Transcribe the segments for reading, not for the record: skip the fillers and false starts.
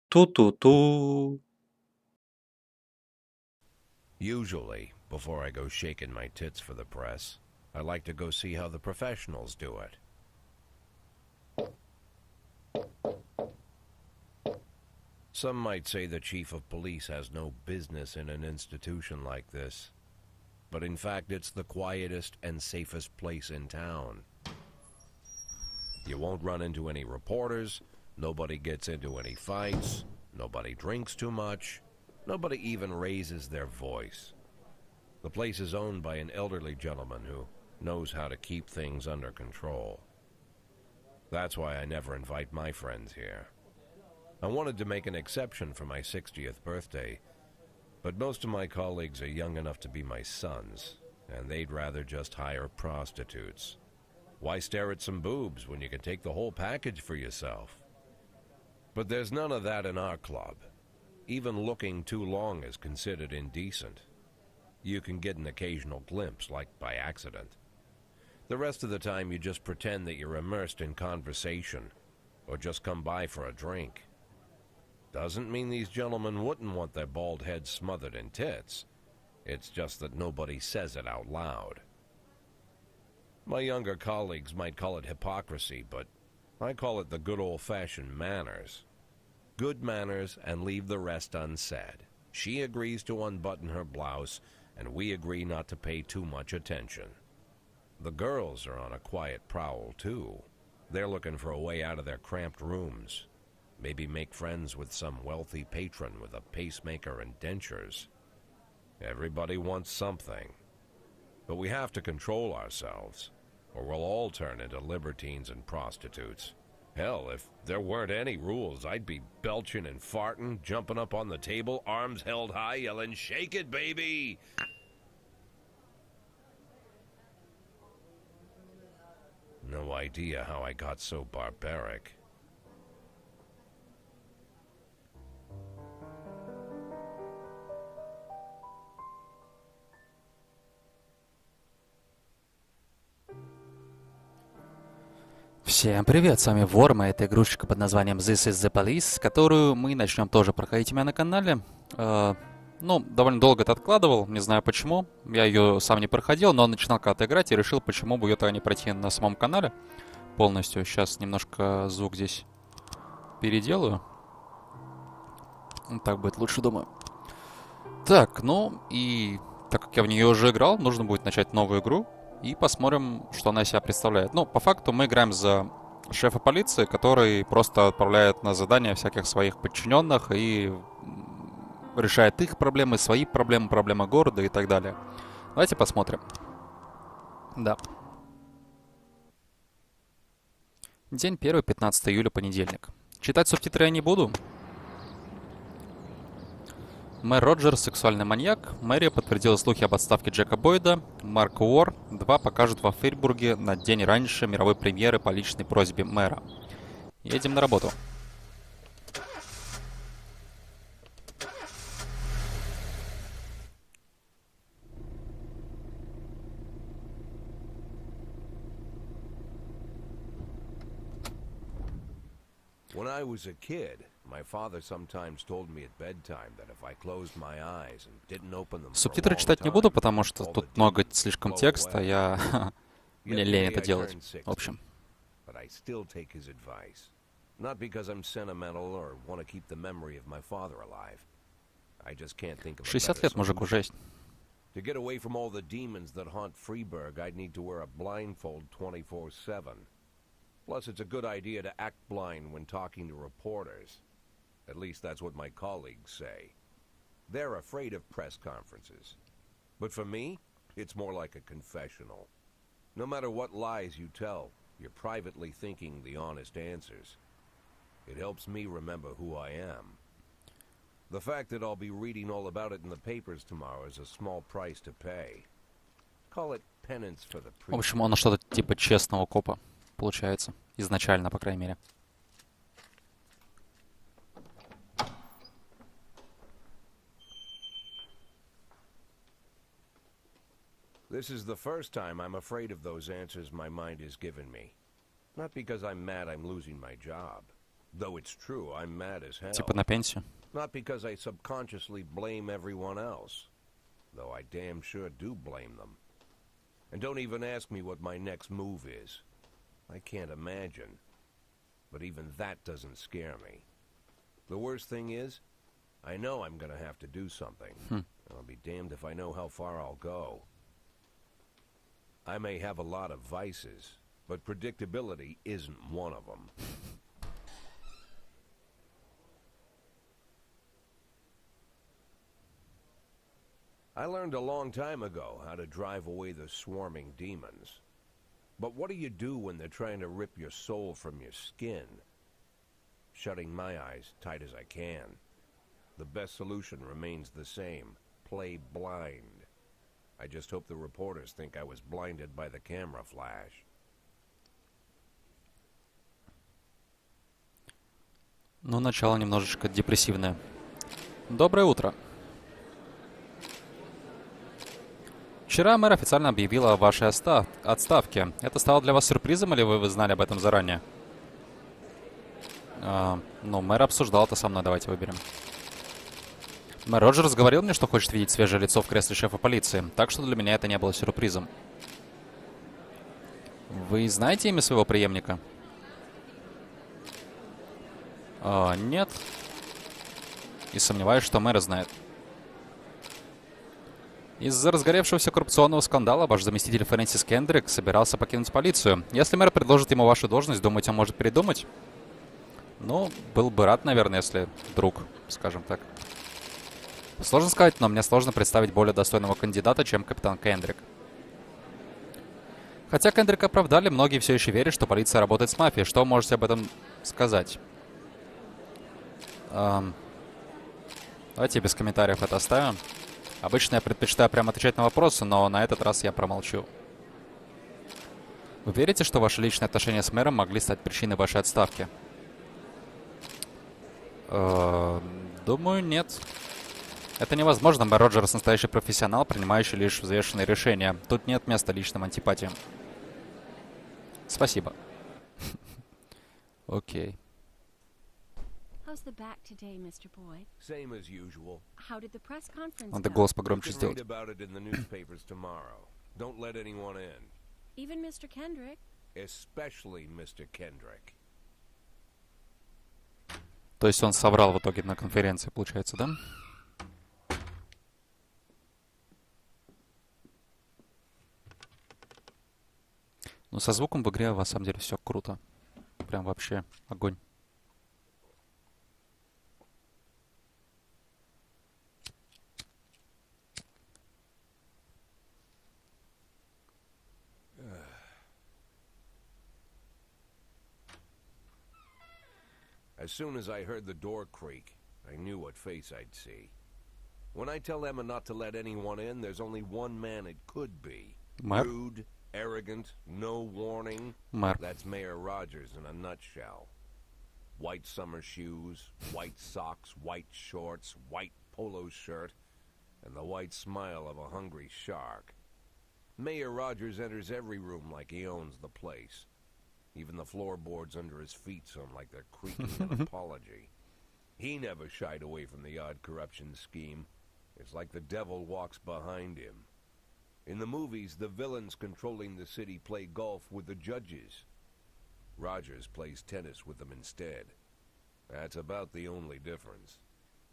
Ту-ту-ту. Usually, before I go shaking my tits for the press, I like to go see how the professionals do it. Some might say the chief of police has no business in an institution like this, but in fact it's the quietest and safest place in town. You won't run into any reporters, nobody gets into any fights, nobody drinks too much, nobody even raises their voice. The place is owned by an elderly gentleman who knows how to keep things under control. That's why I never invite my friends here. I wanted to make an exception for my 60th birthday, but most of my colleagues are young enough to be my sons, and they'd rather just hire prostitutes. Why stare at some boobs when you can take the whole package for yourself? But there's none of that in our club. Even looking too long is considered indecent. You can get an occasional glimpse, like by accident. The rest of the time you just pretend that you're immersed in conversation, or just come by for a drink. Doesn't mean these gentlemen wouldn't want their bald heads smothered in tits. It's just that nobody says it out loud. My younger colleagues might call it hypocrisy, but I call it the good old-fashioned manners. Good manners and leave the rest unsaid. She agrees to unbutton her blouse, and we agree not to pay too much attention. The girls are on a quiet prowl, too. They're looking for a way out of their cramped rooms. Maybe make friends with some wealthy patron with a pacemaker and dentures. Everybody wants something. But we have to control ourselves, or we'll all turn into libertines and prostitutes. Hell, if there weren't any rules, I'd be belching and farting, jumping up on the table, arms held high, yelling, "Shake it, baby!" No idea how I got so barbaric. Всем привет, с вами Ворма, это игрушечка под названием This is the Police, которую мы начнем тоже проходить у меня на канале. Довольно долго это откладывал, не знаю почему, я ее сам не проходил, но начинал когда-то играть и решил, почему бы ее-то не пройти на самом канале полностью. Сейчас немножко звук здесь переделаю. Так будет лучше, думаю. Так, так как я в нее уже играл, нужно будет начать новую игру. И посмотрим, что она из себя представляет. По факту мы играем за шефа полиции, который просто отправляет на задания всяких своих подчиненных и решает их проблемы, свои проблемы, проблемы города и так далее. Давайте посмотрим. Да. День 1, 15 июля, понедельник. Читать субтитры я не буду. Мэр Роджерс, сексуальный маньяк. Мэрия подтвердила слухи об отставке Джека Бойда. Марк Уор 2 покажут во Фейсбурге на день раньше мировой премьеры по личной просьбе мэра. Едем на работу. When I was a kid, my father sometimes told me at bedtime that if I closed my eyes and didn't open them for a Субтитры long читать не буду, time, потому что all the тут много demons слишком blow текста, away. мне Yet лень today это I делать. turned 60, В общем. but I still take his advice. Not because I'm sentimental or want to keep the memory of my father alive. I just can't think of a 60 better лет мужику, solution. жесть. To get away from all the demons that haunt Freeburg, I'd need to wear a blindfold 24/7. Plus, it's a good idea to act blind when talking to reporters. At least that's what my colleagues say. They're afraid of press conferences. But for me, it's more like a confessional. No matter what lies you tell, you're privately thinking the honest answers. It helps me remember who I am. The fact that I'll be reading all about it in the papers tomorrow is a small price to pay. Call it penance for the В общем, preacher. он что-то типа честного копа, получается. Изначально, по крайней мере. This is the first time I'm afraid of those answers my mind has given me. Not because I'm mad I'm losing my job, Though it's true, I'm mad as hell. Типа на пенсию. Not because I subconsciously blame everyone else, though I damn sure do blame them. And don't even ask me what my next move is. I can't imagine. But even that doesn't scare me. The worst thing is, I know I'm gonna have to do something. I'll be damned if I know how far I'll go. I may have a lot of vices, but predictability isn't one of them. I learned a long time ago how to drive away the swarming demons. But what do you do when they're trying to rip your soul from your skin? Shutting my eyes tight as I can. The best solution remains the same. Play blind. I just hope the reporters think I was blinded by the camera flash. Ну, начало немножечко депрессивное. Доброе утро. Вчера мэр официально объявила о вашей отставке. Это стало для вас сюрпризом или вы знали об этом заранее? Ну, мэр обсуждал это со мной, давайте выберем. Мэр Роджерс говорил мне, что хочет видеть свежее лицо в кресле шефа полиции, так что для меня это не было сюрпризом. Вы знаете имя своего преемника? Нет. И сомневаюсь, что мэр знает. Из-за разгоревшегося коррупционного скандала ваш заместитель Фрэнсис Кендрик собирался покинуть полицию. Если мэр предложит ему вашу должность, думаете, он может передумать? Ну, был бы рад, наверное, если вдруг, скажем так. Сложно сказать, но мне сложно представить более достойного кандидата, чем капитан Кендрик. Хотя Кендрика оправдали, многие все еще верят, что полиция работает с мафией. Что вы можете об этом сказать? Давайте без комментариев это оставим. Обычно я предпочитаю прямо отвечать на вопросы, но на этот раз я промолчу. Вы верите, что ваши личные отношения с мэром могли стать причиной вашей отставки? Думаю, нет. Это невозможно. Мэр Роджерс настоящий профессионал, принимающий лишь взвешенные решения. Тут нет места личным антипатиям. Спасибо. Окей. How's the back today, Mr. Boyd? Same as usual. How did the press conference Надо go? голос You погромче can read сделать. about it in the newspapers tomorrow. Don't let anyone in. Even Mr. Kendrick? Especially Mr. Kendrick. То есть он соврал в итоге на конференции, получается, да? Ну, со звуком в игре, на самом деле, все круто. Прям вообще огонь. As soon as I heard the door creak, I knew what face I'd see. When I tell Emma not to let anyone in, there's only one man it could be. Mэр? Rude, arrogant, no warning. Мэр. That's Mayor Rogers in a nutshell. White summer shoes, white socks, white shorts, white polo shirt, and the white smile of a hungry shark. Mayor Rogers enters every room like he owns the place. Even the floorboards under his feet sound like they're creaking an apology. He never shied away from the odd corruption scheme. It's like the devil walks behind him. In the movies, the villains controlling the city play golf with the judges. Rogers plays tennis with them instead. That's about the only difference.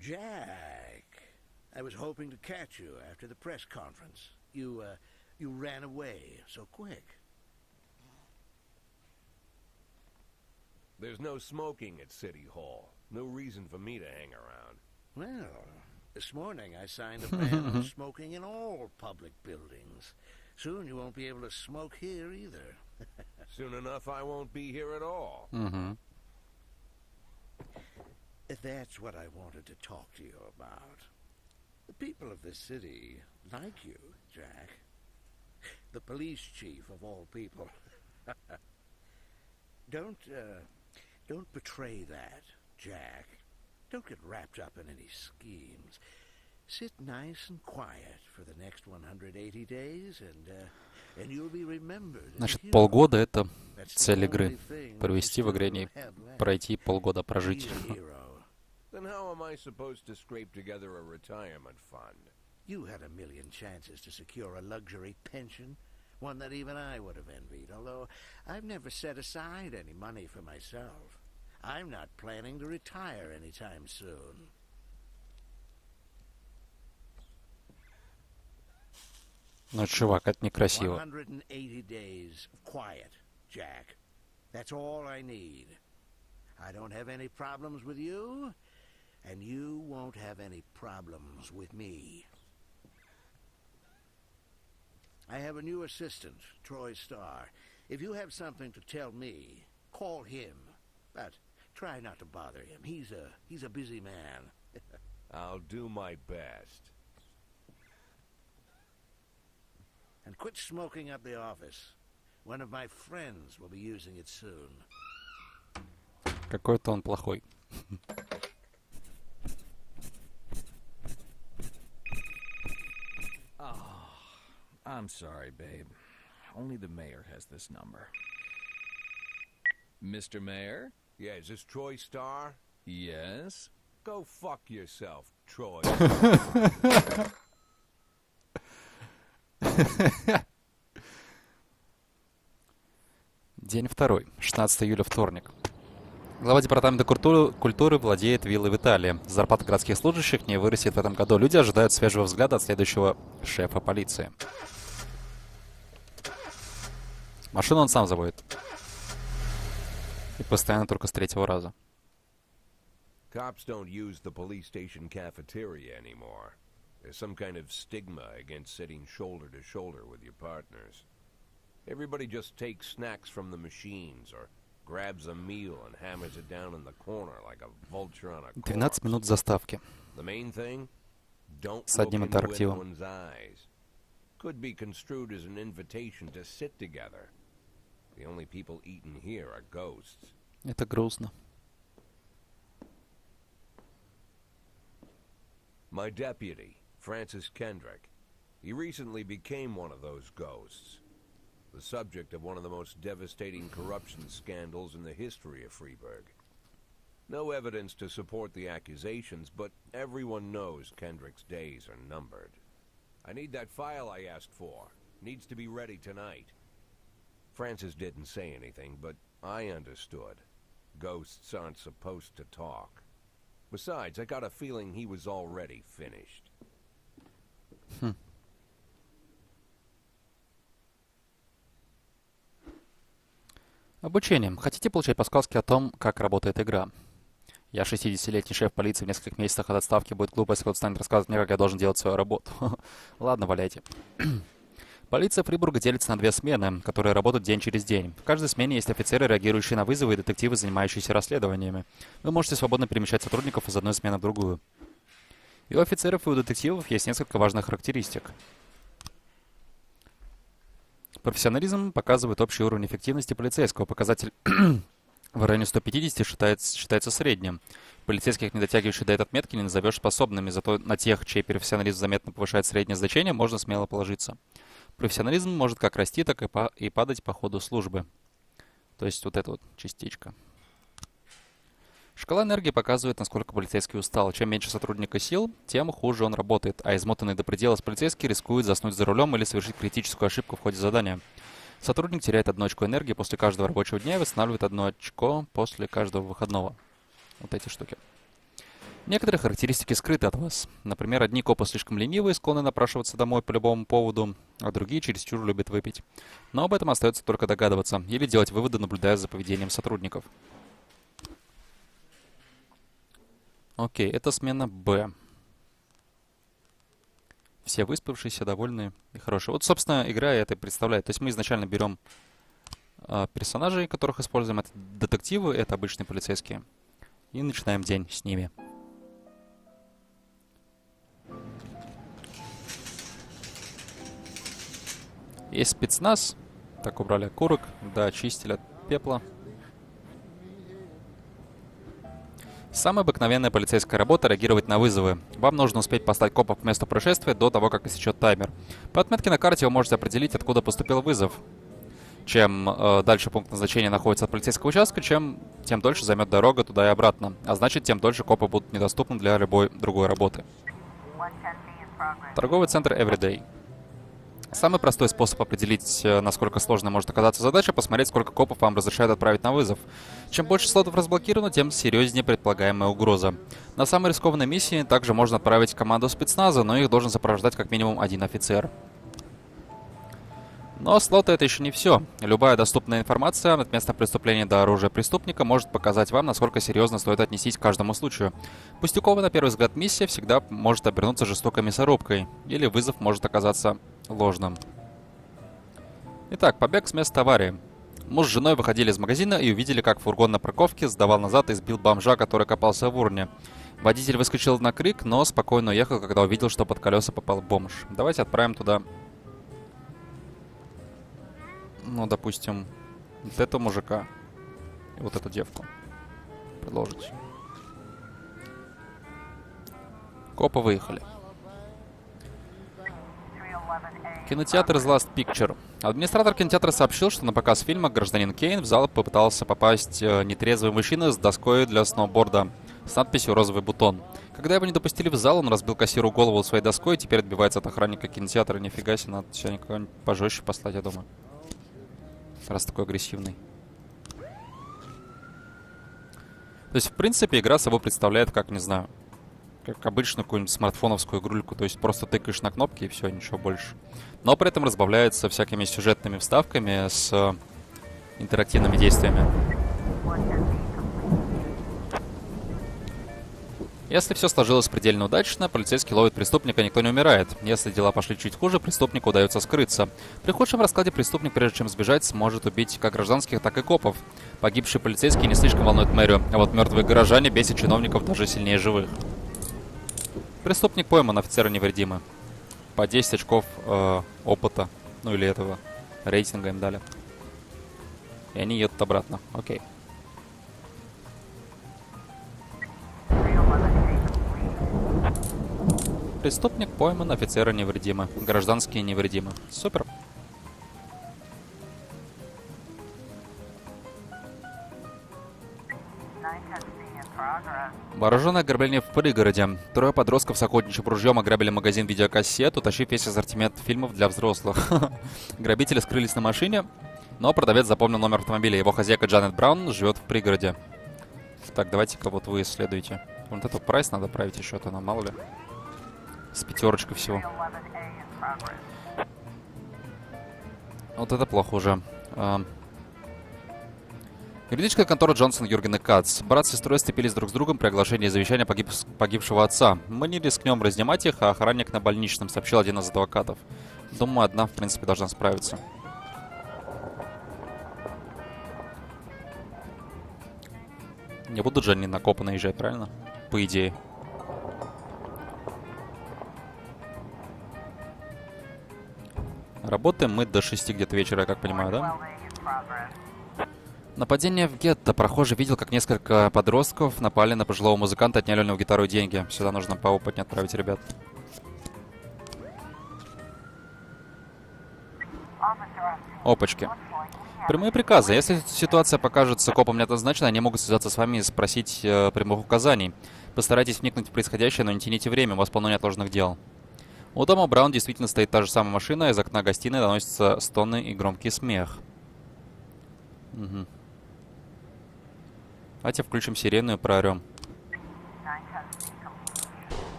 Jack, I was hoping to catch you after the press conference. You ran away so quick. There's no smoking at City Hall. No reason for me to hang around. Well, this morning I signed a ban on smoking in all public buildings. Soon you won't be able to smoke here either. Soon enough, I won't be here at all. Угу. That's what I wanted to talk to you about. The people of this city like you, Jack. The police chief of all people. Don't betray that, Jack. Don't get wrapped up in any schemes. Sit nice and quiet for the next 180 days, and you'll be remembered as a Значит, hero. полгода — это That's the цель игры. only thing we Провести в игре still не have left. пройти полгода, Be прожить. a hero. Then how am I supposed to scrape together a retirement fund? You had a million chances to secure a luxury pension, one that even I would have envied, although I've never set aside any money for myself. I'm not planning to retire anytime soon. Ну, чувак, это некрасиво. 180 days of quiet, Jack. That's all I need. I don't have any problems with you, and you won't have any problems with me. I have a new assistant, Troy Starr. If you have something to tell me, call him. But try not to bother him. He's a busy man. I'll do my best. And quit smoking up the office. One of my friends will be using it soon. Какой-то он плохой. I'm sorry, babe. Only the mayor has this number. Mr. Mayor? Yeah, is this Troy Starr? Yes? Go fuck yourself, Troy. День второй. 16 июля, вторник. Глава департамента культуры владеет виллой в Италии. Зарплата городских служащих не вырастет в этом году. Люди ожидают свежего взгляда от следующего шефа полиции. Машину он сам заводит. И постоянно только с третьего раза. Cops don't use the police station cafeteria anymore. There's some kind of stigma against sitting shoulder to shoulder with your partners. Everybody just takes snacks from the machines or grabs a meal and hammers it down in the corner like a vulture on a corpse. 12 минут заставки. The main thing? Don't С look одним into интерактивом. anyone's eyes. Could be construed as an invitation to sit together. The only people eating here are ghosts. Это грустно. My deputy, Francis Kendrick, he recently became one of those ghosts. The subject of one of the most devastating corruption scandals in the history of Freeburg. No evidence to support the accusations, but everyone knows Kendrick's days are numbered. I need that file I asked for. Needs to be ready tonight. Francis didn't say anything, but I understood. Ghosts aren't supposed to talk. Besides, I got a feeling he was already finished. Обучение. Хотите получать подсказки о том, как работает игра? Я 60-летний шеф полиции в нескольких месяцах от отставки. Будет глупо, если кто-то станет рассказывать мне, как я должен делать свою работу. Ладно, валяйте. Полиция Фрибурга делится на две смены, которые работают день через день. В каждой смене есть офицеры, реагирующие на вызовы, и детективы, занимающиеся расследованиями. Вы можете свободно перемещать сотрудников из одной смены в другую. И у офицеров, и у детективов есть несколько важных характеристик. Профессионализм показывает общий уровень эффективности полицейского. Показатель в районе 150 считается средним. Полицейских, не дотягивающих до этой отметки, не назовешь способными, зато на тех, чей профессионализм заметно повышает среднее значение, можно смело положиться. Профессионализм может как расти, так и падать по ходу службы. То есть вот эта вот частичка. Шкала энергии показывает, насколько полицейский устал. Чем меньше сотрудника сил, тем хуже он работает, а измотанный до предела полицейский рискует заснуть за рулем или совершить критическую ошибку в ходе задания. Сотрудник теряет 1 очко энергии после каждого рабочего дня и восстанавливает 1 очко после каждого выходного. Вот эти штуки. Некоторые характеристики скрыты от вас. Например, одни копы слишком ленивые, склонны напрашиваться домой по любому поводу, а другие чересчур любят выпить. Но об этом остается только догадываться или делать выводы, наблюдая за поведением сотрудников. Окей, это смена Б. Все выспавшиеся, довольные и хорошие. Вот, собственно, игра это и представляет. То есть мы изначально берем персонажей, которых используем. Это детективы, это обычные полицейские. И начинаем день с ними. Есть спецназ. Так, убрали окурок. Да, очистили от пепла. Самая обыкновенная полицейская работа — реагировать на вызовы. Вам нужно успеть послать копов к месту происшествия до того, как истечет таймер. По отметке на карте вы можете определить, откуда поступил вызов. Чем дальше пункт назначения находится от полицейского участка, тем дольше займет дорога туда и обратно. А значит, тем дольше копы будут недоступны для любой другой работы. Торговый центр Everyday. Самый простой способ определить, насколько сложной может оказаться задача — посмотреть, сколько копов вам разрешают отправить на вызов. Чем больше слотов разблокировано, тем серьезнее предполагаемая угроза. На самой рискованной миссии также можно отправить команду спецназа, но их должен сопровождать как минимум один офицер. Но слоты — это еще не все. Любая доступная информация от места преступления до оружия преступника может показать вам, насколько серьезно стоит отнестись к каждому случаю. Пустяковая на первый взгляд миссия всегда может обернуться жестокой мясорубкой, или вызов может оказаться ложным. Итак, побег с места аварии. Муж с женой выходили из магазина и увидели, как фургон на парковке сдавал назад и сбил бомжа, который копался в урне. Водитель выскочил на крик, но спокойно уехал, когда увидел, что под колеса попал бомж. Давайте отправим туда... Ну, допустим, вот этого мужика и вот эту девку. Продолжить. Копы выехали. Кинотеатр The Last Picture. Администратор кинотеатра сообщил, что на показ фильма «Гражданин Кейн» в зал попытался попасть нетрезвый мужчина с доской для сноуборда с надписью «Розовый бутон». Когда его не допустили в зал, он разбил кассиру голову своей доской и теперь отбивается от охранника кинотеатра. Нифига себе, надо сегодня кого-нибудь пожестче послать, я думаю. Раз такой агрессивный. То есть, в принципе, игра собой представляет, как, не знаю, как обычную какую-нибудь смартфоновскую игрульку. То есть просто тыкаешь на кнопки и все, ничего больше. Но при этом разбавляется всякими сюжетными вставками с интерактивными действиями. Если все сложилось предельно удачно, полицейский ловит преступника, никто не умирает. Если дела пошли чуть хуже, преступнику удается скрыться. При худшем раскладе преступник, прежде чем сбежать, сможет убить как гражданских, так и копов. Погибшие полицейские не слишком волнуют мэрию, а вот мертвые горожане бесят чиновников даже сильнее живых. Преступник пойман, офицеры невредимы. По 10 очков опыта, ну или этого рейтинга им дали. И они едут обратно. Окей. Преступник пойман, офицеры невредимы. Гражданские невредимы. Супер. Вооруженное ограбление в пригороде. Трое подростков с охотничьим ружьем ограбили магазин видеокассет, утащив весь ассортимент фильмов для взрослых. Грабители скрылись на машине, но продавец запомнил номер автомобиля. Его хозяйка Джанет Браун живет в пригороде. Так, давайте-ка вот вы исследуйте. Вот этот прайс надо править еще, а то нам мало ли. С 5 всего. Вот это плохо уже. Юридическая контора Джонсон, Юрген и Кац. Брат с сестрой сцепились друг с другом при оглашении завещания погибшего отца. Мы не рискнем разнимать их, а охранник на больничном, сообщил один из адвокатов. Думаю, одна, в принципе, должна справиться. Не будут же они на копы наезжать, правильно? По идее. Работаем мы до 6 где-то вечера, я как понимаю, да? Нападение в гетто. Прохожий видел, как несколько подростков напали на пожилого музыканта, отняли у него гитару и деньги. Сюда нужно поопытнее отправить ребят. Опачки. Прямые приказы. Если ситуация покажется копам неоднозначной, они могут связаться с вами и спросить прямых указаний. Постарайтесь вникнуть в происходящее, но не тяните время, у вас полно неотложных дел. У дома Браун действительно стоит та же самая машина, из окна гостиной доносятся стоны и громкий смех. Угу. Давайте включим сирену и проорем.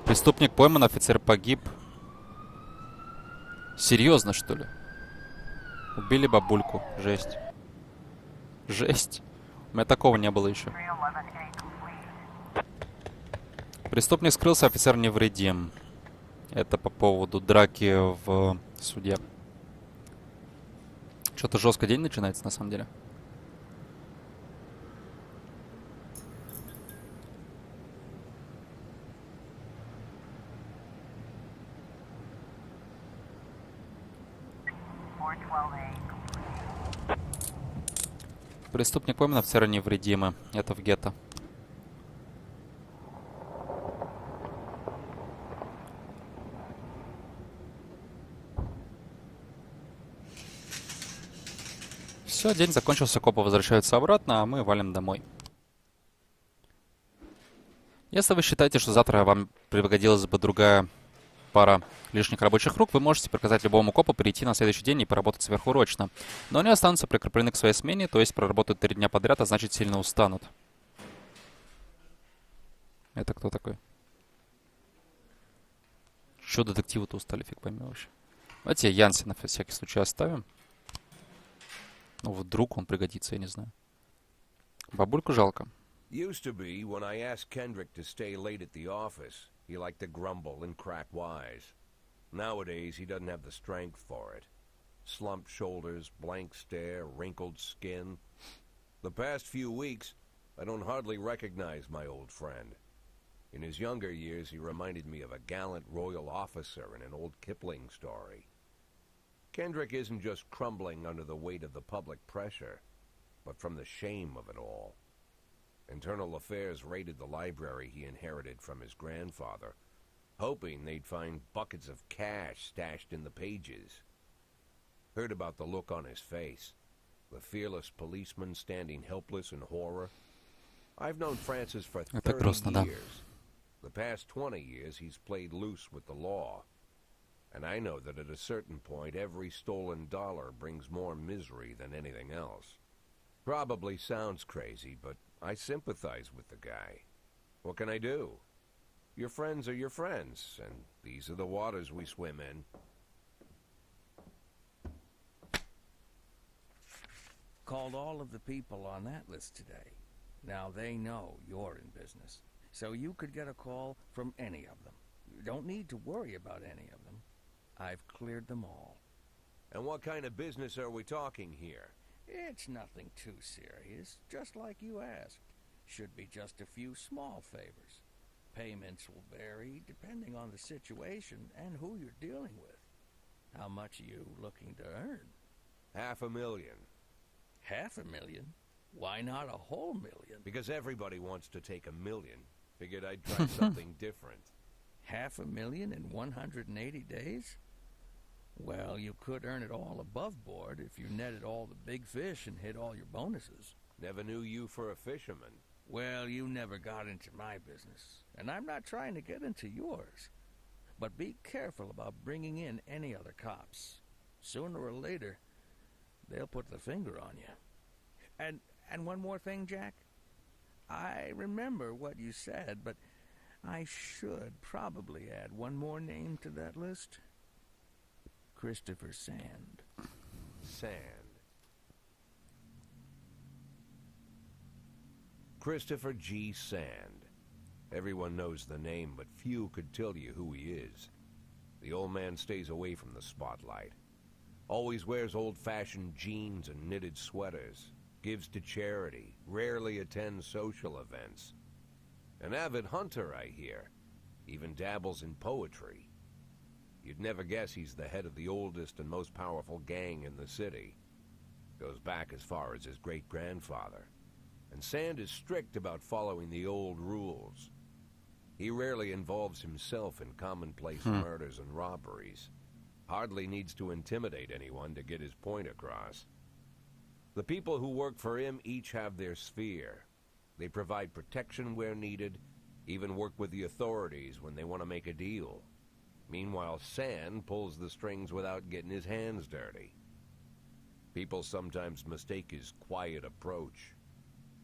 Преступник пойман, офицер погиб. Серьезно, что ли? Убили бабульку. Жесть. Жесть. У меня такого не было еще. Преступник скрылся, офицер невредим. Это по поводу драки в суде. Что-то жестко день начинается, на самом деле. Преступник пойман, офицеры невредимы. Это в гетто. Все, день закончился, копы возвращаются обратно, а мы валим домой. Если вы считаете, что завтра вам пригодилась бы другая пара лишних рабочих рук, вы можете приказать любому копу перейти на следующий день и поработать сверхурочно. Но они останутся прикреплены к своей смене, то есть проработают 3 дня подряд, а значит сильно устанут. Это кто такой? Чё детективы-то устали, фиг пойми вообще. Давайте Янси на всякий случай оставим. Ну, вдруг он пригодится, я не знаю. Бабульку жалко. Used to be, when I asked Kendrick to stay late at the office, he liked to grumble and crack wise. Nowadays, he doesn't have the strength for it. Slumped shoulders, blank stare, wrinkled skin. The past few weeks, I don't hardly recognize my old friend. In his younger years, he reminded me of a gallant royal officer in an old Kipling story. Kendrick isn't just crumbling under the weight of the public pressure, but from the shame of it all. Internal Affairs raided the library he inherited from his grandfather, hoping they'd find buckets of cash stashed in the pages. Heard about the look on his face, the fearless policeman standing helpless in horror. I've known Francis for 30 years. The past 20 years he's played loose with the law. And I know that at a certain point every stolen dollar brings more misery than anything else. Probably sounds crazy, but I sympathize with the guy. What can I do? Your friends are your friends, and these are the waters we swim in. Called all of the people on that list today. Now they know you're in business. So you could get a call from any of them. You don't need to worry about any of them. I've cleared them all. And what kind of business are we talking here? It's nothing too serious, just like you asked. Should be just a few small favors. Payments will vary depending on the situation and who you're dealing with. How much are you looking to earn? $500,000. $500,000? Why not a whole million? Because everybody wants to take $1 million. Figured I'd try something different. $500,000 in 180 days? Well, you could earn it all above board if you netted all the big fish and hit all your bonuses. Never knew you for a fisherman. Well, you never got into my business, and I'm not trying to get into yours. But be careful about bringing in any other cops. Sooner or later, they'll put the finger on you. And one more thing, Jack. I remember what you said, but I should probably add one more name to that list. Christopher Sand. Sand. Christopher G. Sand. Everyone knows the name, but few could tell you who he is. The old man stays away from the spotlight. Always wears old-fashioned jeans and knitted sweaters. Gives to charity. Rarely attends social events. An avid hunter, I hear. Even dabbles in poetry. You'd never guess he's the head of the oldest and most powerful gang in the city. Goes back as far as his great-grandfather. And Sand is strict about following the old rules. He rarely involves himself in commonplace murders and robberies. Hardly needs to intimidate anyone to get his point across. The people who work for him each have their sphere. They provide protection where needed, even work with the authorities when they want to make a deal. Meanwhile, Sand pulls the strings without getting his hands dirty. People sometimes mistake his quiet approach.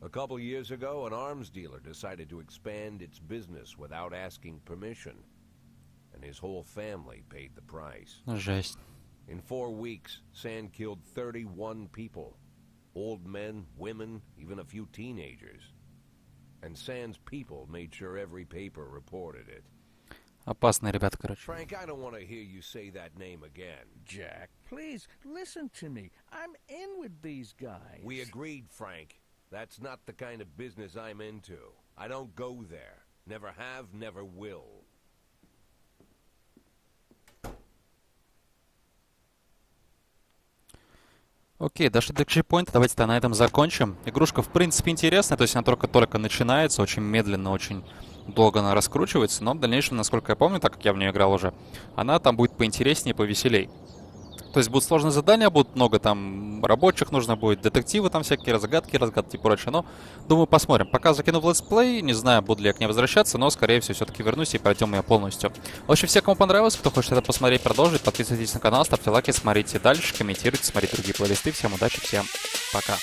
A couple years ago, an arms dealer decided to expand its business without asking permission, and his whole family paid the price. Жесть. In 4 weeks, Sand killed 31 people. Old men, women, even a few teenagers. And Sand's people made sure every paper reported it. Опасные ребята, короче. Frank, I don't want to hear you say that name again. Jack, please, listen to me. I'm in with these guys. We agreed, Frank. That's not the kind of business I'm into. I don't go there. Never have, never will. Окей, дошли до чекпоинта, давайте на этом закончим. Игрушка, в принципе, интересная, то есть она только начинается, очень медленно, очень долго она раскручивается, но в дальнейшем, насколько я помню, так как я в нее играл уже, она там будет поинтереснее, повеселей. То есть будут сложные задания, будут много там рабочих, нужно будет детективы, там всякие разгадки и прочее. Но, думаю, посмотрим. Пока закину в летсплей, не знаю, буду ли я к ней возвращаться, но, скорее всего, все-таки вернусь и пройдем ее полностью. В общем, всем, кому понравилось, кто хочет это посмотреть, продолжить, подписывайтесь на канал, ставьте лайки, смотрите дальше, комментируйте, смотрите другие плейлисты. Всем удачи, всем пока.